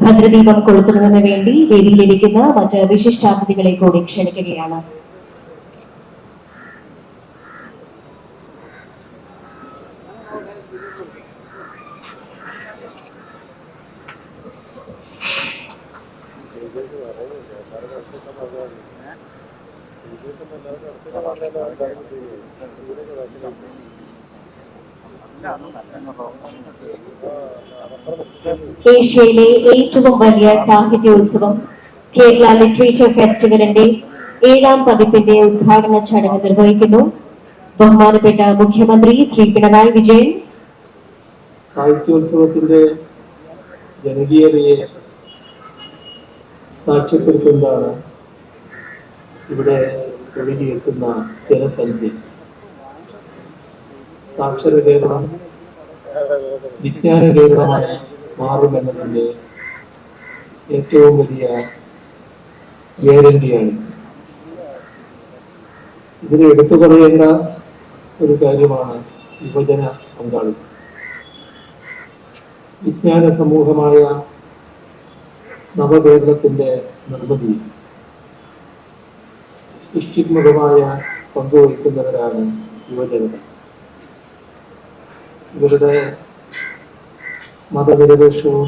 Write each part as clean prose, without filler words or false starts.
ഭദ്രദീപം കൊളുത്തുന്നതിന് വേണ്ടി വേദിയിലിരിക്കുന്ന മറ്റ് വിശിഷ്ടാതിഥികളെ കൂടി ക്ഷണിക്കുകയാണ്. ഏഷ്യയിലെ ഏറ്റവും വലിയ സാഹിത്യോത്സവം കേരള ലിറ്ററേച്ചർ ഫെസ്റ്റിവലിന്റെ 7ാം പതിപ്പിന്റെ ഉദ്ഘാടന ചടങ്ങ് നിർവഹിക്കുന്നു. ബഹുമാനപ്പെട്ട മുഖ്യമന്ത്രി ശ്രീ പിണറായി വിജയൻ സാഹിത്യോത്സവത്തിന്റെ ജനകീയതയെ സാക്ഷ്യപ്പെടുത്തുന്നതാണ് ഇവിടെ ഒഴുകിയെത്തുന്ന ജനസംഖ്യ. സാക്ഷര കേരളം വിജ്ഞാന കേരളമായി മാറുമെന്നതിന്റെ ഏറ്റവും വലിയ ഗ്യാരണ്ടിയാണ്. ഇതിന് എടുത്തു പറയേണ്ട ഒരു കാര്യമാണ് യുവജന പങ്കാളിത്തം. വിജ്ഞാന സമൂഹമായ നവകേരളത്തിന്റെ നിർമ്മിതി സൃഷ്ടിത്മകമായ പങ്കുവഹിക്കുന്നവരാണ് യുവജനത. ഇവരുടെ മതനിരപേക്ഷവും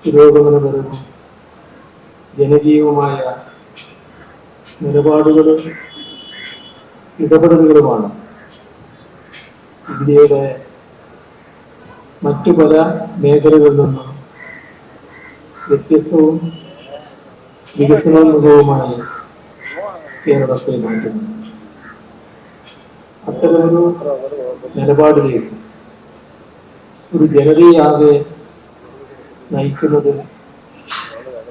പുരോഗമനപരവും ജനകീയവുമായ നിലപാടുകളും ഇടപെടലുകളുമാണ് ഇന്ത്യയുടെ മറ്റു പല മേഖലകളിൽ നിന്നും വ്യത്യസ്തവും വികസനോന്മുഖവുമായി കേരളത്തെ മാറ്റുന്നു. അത്തരമൊരു നിലപാടിലേക്ക് ഒരു ജനതയാകെ നയിക്കുന്നത്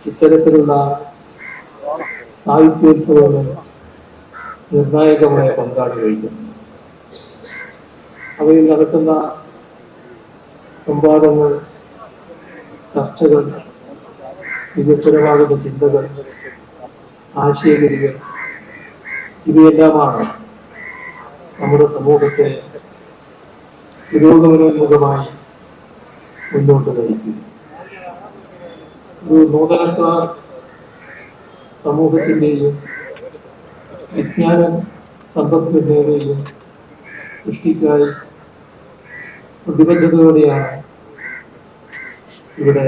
ഇത്തരത്തിലുള്ള സാഹിത്യോത്സവങ്ങൾ നിർണായകമായ പങ്കാളി വഹിക്കുന്നു. അവയിൽ നടക്കുന്ന സംവാദങ്ങൾ, ചർച്ചകൾ, വികസനമാകുന്ന ചിന്തകൾ, ആശയഗതികൾ ഇവയെല്ലാമാണ് നമ്മുടെ സമൂഹത്തെ പുരോഗമനോന്മുഖമായി മുന്നോട്ട് നയിക്കുക. ഒരു നൂതനത്വ സമൂഹത്തിന്റെയും വിജ്ഞാന സമ്പദ്ഘടനയുടെയും സൃഷ്ടിക്കായി പ്രതിബദ്ധതയോടെയാണ് ഇവിടെ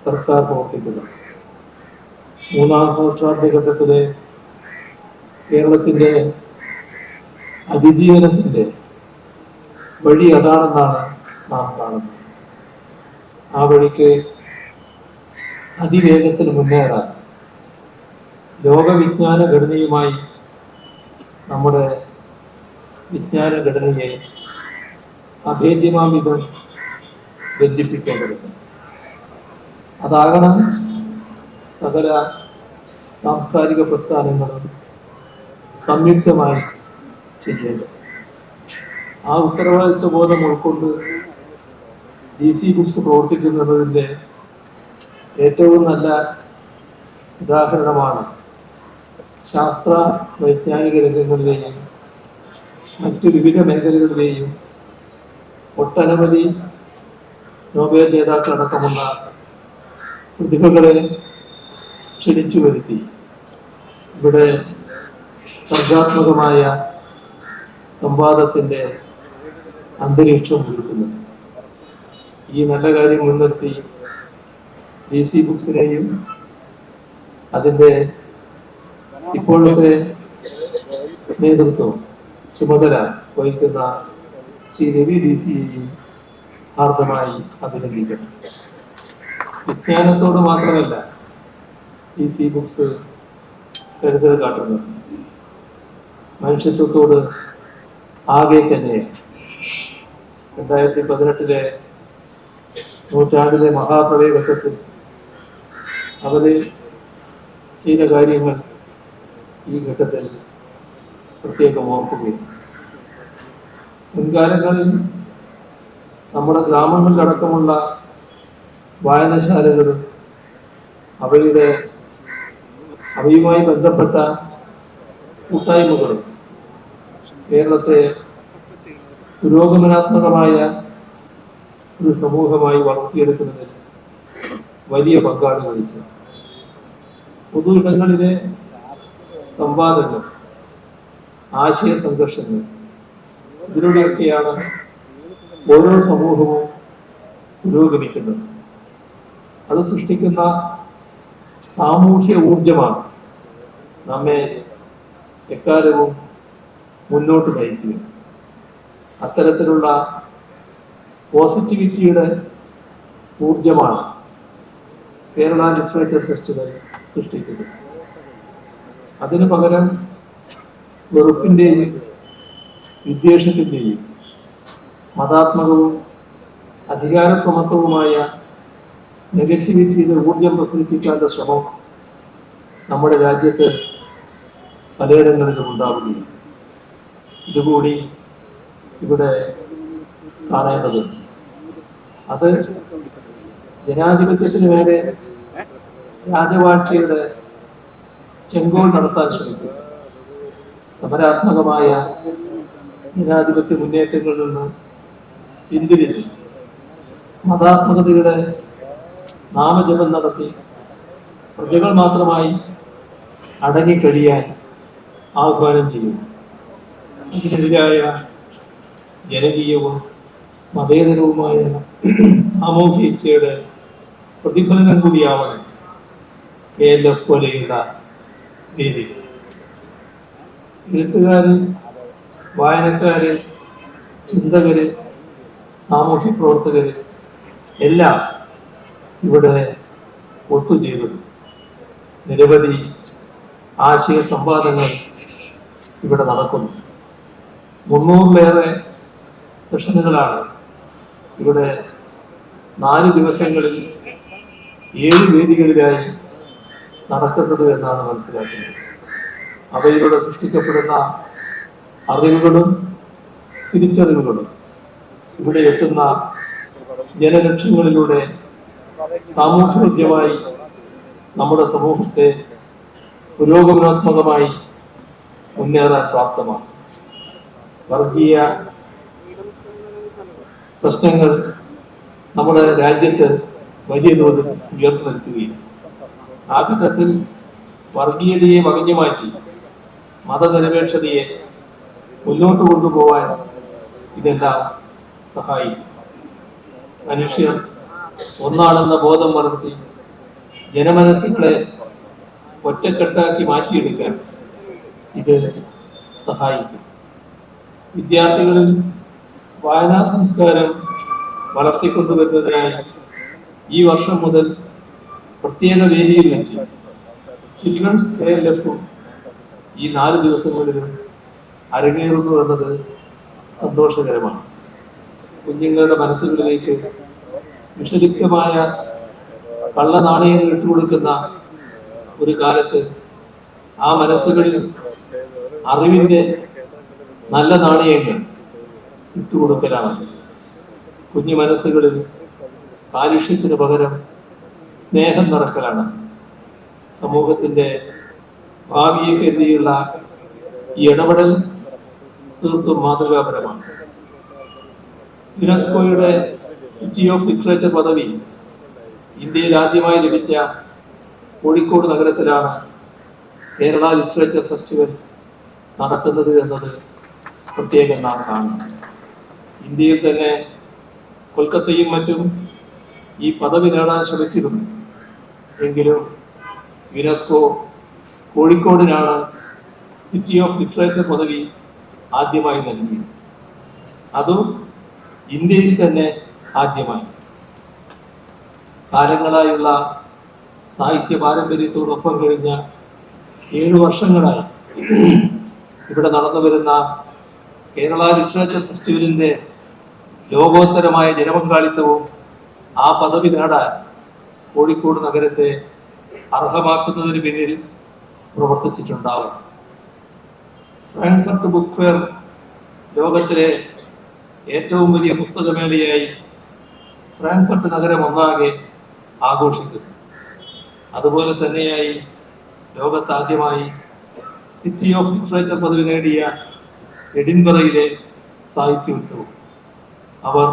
സർക്കാർ പ്രവർത്തിക്കുന്നത്. 3ാം സഹസ്രാബ്ദ ഘട്ടത്തിലെ കേരളത്തിന്റെ അതിജീവനത്തിന്റെ വഴി അതാണെന്നാണ് നാം കാണുന്നത്. ആ വഴിക്ക് അതിവേഗത്തിൽ മുന്നേറാൻ ലോകവിജ്ഞാന ഘടനയുമായി നമ്മുടെ വിജ്ഞാന ഘടനയെ അഭേദ്യമാംവിധം ബന്ധിപ്പിക്കേണ്ടതുണ്ട്. അതാകണം സകല സാംസ്കാരിക പ്രസ്ഥാനങ്ങളും സംയുക്തമായി ചെയ്യേണ്ടത്. ആ ഉത്തരവാദിത്വ ബോധം ഉൾക്കൊണ്ട് DC ബുക്സ് പ്രവർത്തിക്കുന്നതിന്റെ ഏറ്റവും നല്ല ഉദാഹരണമാണ് ശാസ്ത്ര വൈജ്ഞാനിക രംഗങ്ങളിലെയും മറ്റു വിവിധ മേഖലകളിലെയും ഒട്ടനവധി നോബൽ ജേതാക്കളടക്കമുള്ള പ്രതിഭകളെ ക്ഷണിച്ചു വരുത്തി ഇവിടെ സർഗാത്മകമായ സംവാദത്തിന്റെ അന്തരീക്ഷം ഒരുക്കുന്നത്. ഈ നല്ല കാര്യം മുൻനിർത്തി DC ബുക്സിനെയും അതിന്റെ ഇപ്പോഴത്തെ നേതൃത്വം ചുമതല വഹിക്കുന്ന ശ്രീ രവി DC-യെയും ഹാർദമായി അഭിനന്ദിക്കണം. വിജ്ഞാനത്തോട് മാത്രമല്ല DC ബുക്സ് കരുതൽ കാട്ടുന്നത് മനുഷ്യത്വത്തോട് ആകെ തന്നെ. 2018 നൂറ്റാണ്ടിലെ മഹാപ്രളയ ഘട്ടത്തിൽ അവര് ചെയ്ത കാര്യങ്ങൾ ഈ ഘട്ടത്തിൽ പ്രത്യേകം ഓർക്കുകയും മുൻകാലങ്ങളിൽ നമ്മുടെ ഗ്രാമങ്ങളിലടക്കമുള്ള വായനശാലകളും അവയുമായി ബന്ധപ്പെട്ട കൂട്ടായ്മകളും കേരളത്തെ പുരോഗമനാത്മകമായ ഒരു സമൂഹമായി വളർത്തിയെടുക്കുന്നതിൽ വലിയ പങ്കാണ് വഹിച്ചത്. പൊതു ഇടങ്ങളിലെ സംവാദങ്ങൾ, ആശയ സംഘർഷങ്ങൾ, ഇതിലൂടെയൊക്കെയാണ് ഓരോ സമൂഹവും പുരോഗമിക്കുന്നത്. അത് സൃഷ്ടിക്കുന്ന സാമൂഹ്യ ഊർജമാണ് നമ്മെ എക്കാലവും മുന്നോട്ട് നയിക്കുക. അത്തരത്തിലുള്ള പോസിറ്റിവിറ്റിയുടെ ഊർജമാണ് കേരള ലിറ്ററേച്ചർ ഫെസ്റ്റിവൽ സൃഷ്ടിക്കുന്നത്. അതിനു പകരം വെറുപ്പിന്റെയും വിദ്വേഷത്തിന്റെയും മതാത്മകവും അധികാരപ്രമത്തവുമായ നെഗറ്റിവിറ്റിയുടെ ഊർജം പ്രസരിപ്പിക്കാനുള്ള ശ്രമം നമ്മുടെ രാജ്യത്ത് പലയിടങ്ങളിലും ഉണ്ടാവുകയും ഇതുകൂടി ഇവിടെ കാണേണ്ടതുണ്ട്. അത് ജനാധിപത്യത്തിന് മേലെ രാജവാഴ്ചയുടെ ചെങ്കോൽ നടത്താൻ ശ്രമിക്കും. സമരാത്മകമായ ജനാധിപത്യ മുന്നേറ്റങ്ങളിൽ നിന്ന് പിന്തിരിഞ്ഞ് മതാത്മകതയുടെ നാമജപം നടത്തി പ്രജകൾ മാത്രമായി അടങ്ങിക്കഴിയാൻ ആഹ്വാനം ചെയ്യും. ഇതിനെതിരായ ജനകീയവും മതേതരവുമായ സാമൂഹ്യ ഇച്ഛയുടെ പ്രതിഫലനം കൂടിയാവണം KLF പോലെയുള്ള രീതി. എഴുത്തുകാര്, വായനക്കാര്, ചിന്തകര്, സാമൂഹ്യ പ്രവർത്തകര് എല്ലാം ഇവിടെ ഒത്തുചേരുന്നു. നിരവധി ആശയ സംവാദങ്ങൾ ഇവിടെ നടക്കുന്നു. 300-ലേറെ സെഷനുകളാണ് ഇവിടെ 4 ദിവസങ്ങളിൽ 7 വേദികളിലായി നടക്കുന്നത് എന്നാണ് മനസ്സിലാക്കുന്നത്. അവയിലൂടെ സൃഷ്ടിക്കപ്പെടുന്ന അറിവുകളും തിരിച്ചറിവുകളും ഇവിടെ എത്തുന്ന ജനലക്ഷ്യങ്ങളിലൂടെ സാമൂഹ്യോദ്യമായി നമ്മുടെ സമൂഹത്തെ പുരോഗമനാത്മകമായി മുന്നേറാൻ പ്രാപ്തമാണ്. വർഗീയ പ്രശ്നങ്ങൾ നമ്മുടെ രാജ്യത്ത് വലിയ തോതിൽ ഉയർന്നു നിൽക്കുകയും ആ ഘട്ടത്തിൽ വർഗീയതയെ വകഞ്ഞു മാറ്റി മതനിരപേക്ഷതയെ മുന്നോട്ട് കൊണ്ടുപോകാൻ ഇതെല്ലാം സഹായിക്കും. മനുഷ്യർ ഒന്നാണെന്ന ബോധം വളർത്തി ജനമനസ്സുകളെ ഒറ്റക്കെട്ടാക്കി മാറ്റിയെടുക്കാൻ ഇത് സഹായിക്കും. വിദ്യാർത്ഥികളിൽ വായനാ സംസ്കാരം വളർത്തിക്കൊണ്ടുവരുന്നതിനായി ഈ വർഷം മുതൽ പ്രത്യേക വേദിയിൽ വെച്ച് ചിൽഡ്രൻസ് KLF-ഉം ഈ 4 ദിവസങ്ങളിലും അരങ്ങേറുന്നു എന്നത് സന്തോഷകരമാണ്. കുഞ്ഞുങ്ങളുടെ മനസ്സുകളിലേക്ക് വിഷലിപ്തമായ കള്ളനാണയങ്ങൾ ഇട്ടുകൊടുക്കുന്ന ഒരു കാലത്ത് ആ മനസ്സുകളിൽ അറിവിന്റെ നല്ല നാണയങ്ങൾ ഇട്ടുകൊടുക്കലാണ്. കുഞ്ഞു മനസ്സുകളിൽ കാലുഷ്യത്തിന് പകരം സ്നേഹം നിറക്കലാണ്. സമൂഹത്തിന്റെ ഭാവിയെ കരുതിയുള്ള ഈ ഇടപെടൽ തീർത്തും മാതൃകാപരമാണ്. യുനെസ്കോയുടെ സിറ്റി ഓഫ് ലിറ്ററേച്ചർ പദവി ഇന്ത്യയിൽ ആദ്യമായി ലഭിച്ച കോഴിക്കോട് നഗരത്തിലാണ് കേരള ലിറ്ററേച്ചർ ഫെസ്റ്റിവൽ നടക്കുന്നത് എന്നത് പ്രത്യേകം നാം കാണുന്നു. ഇന്ത്യയിൽ തന്നെ കൊൽക്കത്തയും മറ്റും ഈ പദവി നേടാൻ ശ്രമിച്ചിരുന്നു. എങ്കിലും യുനെസ്കോ കോഴിക്കോടിനാണ് സിറ്റി ഓഫ് ലിറ്ററേച്ചർ പദവി ആദ്യമായി നൽകിയത്. അതും ഇന്ത്യയിൽ തന്നെ ആദ്യമായി. കാലങ്ങളായുള്ള സാഹിത്യ പാരമ്പര്യത്തോടൊപ്പം കഴിഞ്ഞ 7 വർഷങ്ങളായി ഇവിടെ നടന്നു വരുന്ന കേരള ലിറ്ററേച്ചർ ഫെസ്റ്റിവലിന്റെ ലോകോത്തരമായ ജനപങ്കാളിത്തവും ആ പദവി നേടാൻ കോഴിക്കോട് നഗരത്തെ അർഹമാക്കുന്നതിന് പിന്നിൽ പ്രവർത്തിച്ചിട്ടുണ്ടാവും. ഫ്രാങ്ക്ഫർട്ട് ബുക്ക് ഫെയർ ലോകത്തിലെ ഏറ്റവും വലിയ പുസ്തകമേളയായി ഫ്രാങ്ക്ഫർട്ട് നഗരം ഒന്നാകെ ആഘോഷിക്കുന്നു. അതുപോലെ തന്നെയായി ലോകത്താദ്യമായി സിറ്റി ഓഫ് ലിറ്ററേച്ചർ പദവി നേടിയ എഡിൻബറയിലെ സാഹിത്യോത്സവം. അവർ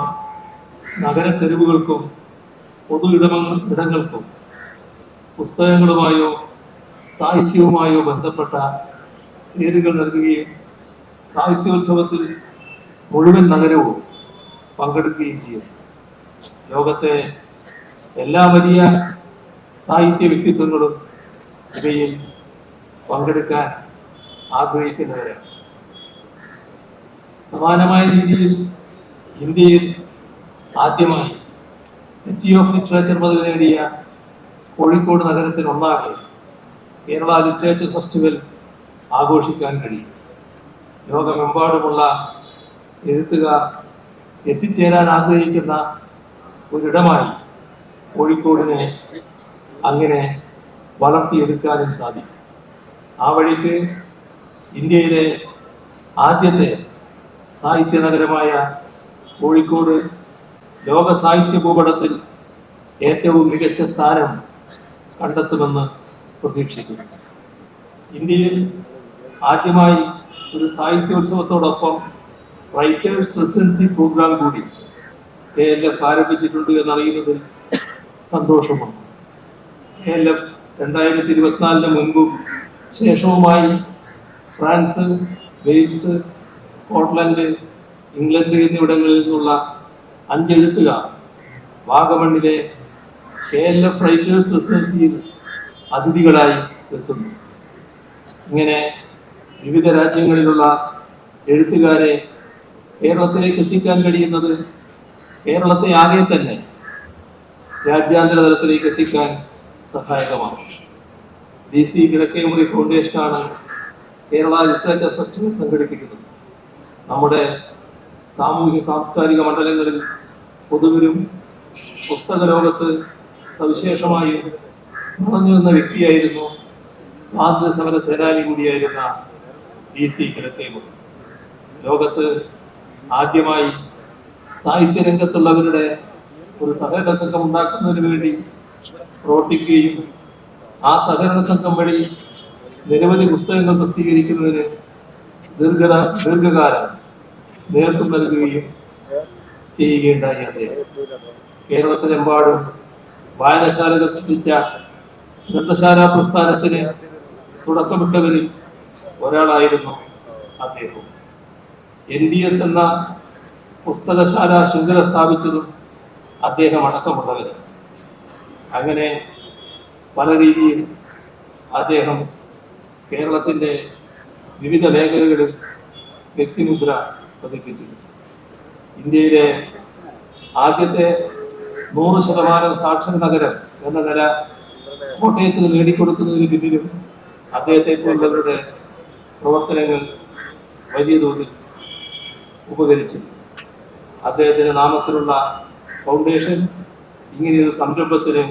നഗര തെരുവുകൾക്കും പൊതു ഇടങ്ങൾക്കും പുസ്തകങ്ങളുമായോ സാഹിത്യവുമായോ ബന്ധപ്പെട്ട പേരുകൾ നൽകുകയും സാഹിത്യോത്സവത്തിൽ മുഴുവൻ നഗരവും പങ്കെടുക്കുകയും ചെയ്യും. ലോകത്തെ എല്ലാ വലിയ സാഹിത്യ വ്യക്തിത്വങ്ങളും ഇവയിൽ പങ്കെടുക്കാൻ ആഗ്രഹിക്കുന്നവരാണ്. സമാനമായ രീതിയിൽ ഇന്ത്യയിൽ ആദ്യമായി സിറ്റി ഓഫ് ലിറ്ററേച്ചർ പദവി നേടിയ കോഴിക്കോട് നഗരത്തിൽ ഒന്നാകെ കേരള ലിറ്ററേച്ചർ ഫെസ്റ്റിവൽ ആഘോഷിക്കാൻ കഴിയും. ലോകമെമ്പാടുമുള്ള എഴുത്തുകാർ എത്തിച്ചേരാൻ ആഗ്രഹിക്കുന്ന ഒരിടമായി കോഴിക്കോടിനെ അങ്ങനെ വളർത്തിയെടുക്കാനും സാധിക്കും. ആ വഴിക്ക് ഇന്ത്യയിലെ ആദ്യത്തെ സാഹിത്യ നഗരമായ കോഴിക്കോട് ലോക സാഹിത്യ ഭൂപടത്തിൽ ഏറ്റവും മികച്ച സ്ഥാനം കണ്ടെത്തുമെന്ന് പ്രതീക്ഷിക്കുന്നു. ഇന്ത്യയിൽ ആദ്യമായി ഒരു സാഹിത്യോത്സവത്തോടൊപ്പം റൈറ്റേഴ്സ് റെസിഡൻസി പ്രോഗ്രാം കൂടി KLF ആരംഭിച്ചിട്ടുണ്ട് എന്നറിയുന്നതിൽ സന്തോഷമുണ്ട്. KLF 2024 മുൻപും ശേഷവുമായി ഫ്രാൻസ്, വെയിൽസ്, സ്കോട്ട്ലൻഡ്, ഇംഗ്ലണ്ട് എന്നിവിടങ്ങളിൽ നിന്നുള്ള 5 എഴുത്തുകാർ വാഗമണ്ണിലെ KLF റൈറ്റേഴ്സ് റെസിഡൻസിയിൽ അതിഥികളായി എത്തുന്നു. ഇങ്ങനെ വിവിധ രാജ്യങ്ങളിലുള്ള എഴുത്തുകാരെ കേരളത്തിലേക്ക് എത്തിക്കാൻ കഴിയുന്നത് കേരളത്തെ ആകെ തന്നെ രാജ്യാന്തര തലത്തിലേക്ക് എത്തിക്കാൻ സഹായകമാണ്. DC കിഴക്കേമുറി ഫൗണ്ടേഷനാണ് കേരള ലിറ്ററേച്ചർ ഫെസ്റ്റിവൽ സംഘടിപ്പിക്കുന്നത്. നമ്മുടെ സാമൂഹിക സാംസ്കാരിക മണ്ഡലങ്ങളിൽ പൊതുവിലും പുസ്തക ലോകത്ത് സവിശേഷമായും നിറഞ്ഞിരുന്ന വ്യക്തിയായിരുന്നു സ്വാതന്ത്ര്യ സമര സേനാനി കൂടിയായിരുന്ന DC കിഴക്കേമുറി. ലോകത്ത് ആദ്യമായി സാഹിത്യരംഗത്തുള്ളവരുടെ ഒരു സഹകരണ സംഘം ഉണ്ടാക്കുന്നതിന് വേണ്ടി പ്രവർത്തിക്കുകയും ആ സഹകരണ സംഘം വഴി നിരവധി പുസ്തകങ്ങൾ പ്രസിദ്ധീകരിക്കുന്നതിന് ദീർഘകാലം നേതൃത്വം നൽകുകയും ചെയ്യുകയുണ്ടായി. അദ്ദേഹം കേരളത്തിലെമ്പാടും വായനശാലകൾ സൃഷ്ടിച്ച ഗ്രന്ഥശാല പ്രസ്ഥാനത്തിന് തുടക്കമിട്ടവരിൽ ഒരാളായിരുന്നു അദ്ദേഹം. NDS എന്ന പുസ്തകശാല ശൃംഖല സ്ഥാപിച്ചതും അദ്ദേഹം അടക്കമുള്ളവർ. അങ്ങനെ പല രീതിയിൽ അദ്ദേഹം കേരളത്തിന്റെ വിവിധ മേഖലകളിൽ വ്യക്തിമുദ്ര പതിപ്പിച്ചിട്ടുണ്ട്. ഇന്ത്യയിലെ ആദ്യത്തെ 100% സാക്ഷര നഗരം എന്ന നില കോട്ടയത്തിന് നേടിക്കൊടുക്കുന്നതിന് പിന്നിലും അദ്ദേഹത്തെ പോലുള്ളവരുടെ പ്രവർത്തനങ്ങൾ വലിയ തോതിൽ ഉപകരിച്ചു. അദ്ദേഹത്തിന്റെ നാമത്തിലുള്ള ഫൗണ്ടേഷൻ ഇങ്ങനെയൊരു സംരംഭത്തിന്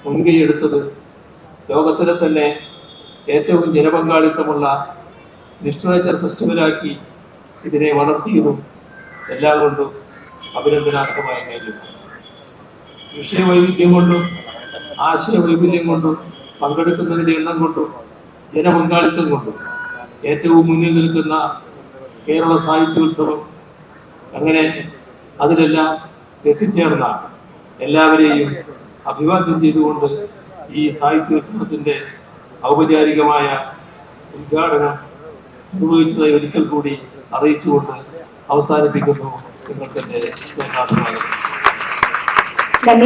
മുൻകൈയെടുത്തത് ലോകത്തിലെ തന്നെ ഏറ്റവും ജനപങ്കാളിത്തമുള്ള ലിറ്ററേച്ചർ ഫെസ്റ്റിവലാക്കി ഇതിനെ വളർത്തിയതും എല്ലാം കൊണ്ടും അഭിനന്ദനാർഹമായ കാര്യമാണ്. വിഷയവൈവിധ്യം കൊണ്ടും ആശയവൈവിധ്യം കൊണ്ടും പങ്കെടുക്കുന്നതിന്റെ എണ്ണം കൊണ്ടും ജനപങ്കാളിത്തം കൊണ്ടും ഏറ്റവും മുന്നിൽ നിൽക്കുന്ന കേരള സാഹിത്യോത്സവം അങ്ങനെ അതിലെല്ലാം എത്തിച്ചേർന്ന എല്ലാവരെയും അഭിവാദ്യം ചെയ്തുകൊണ്ട് ഈ സാഹിത്യോത്സവത്തിന്റെ ഔപചാരികമായ ഉദ്ഘാടനം നിർവഹിച്ചതായി ഒരിക്കൽ കൂടി അറിയിച്ചുകൊണ്ട് അവസാനിപ്പിക്കുന്നു. നിങ്ങൾക്ക് എന്റെ സ്നേഹാഭിമാനം.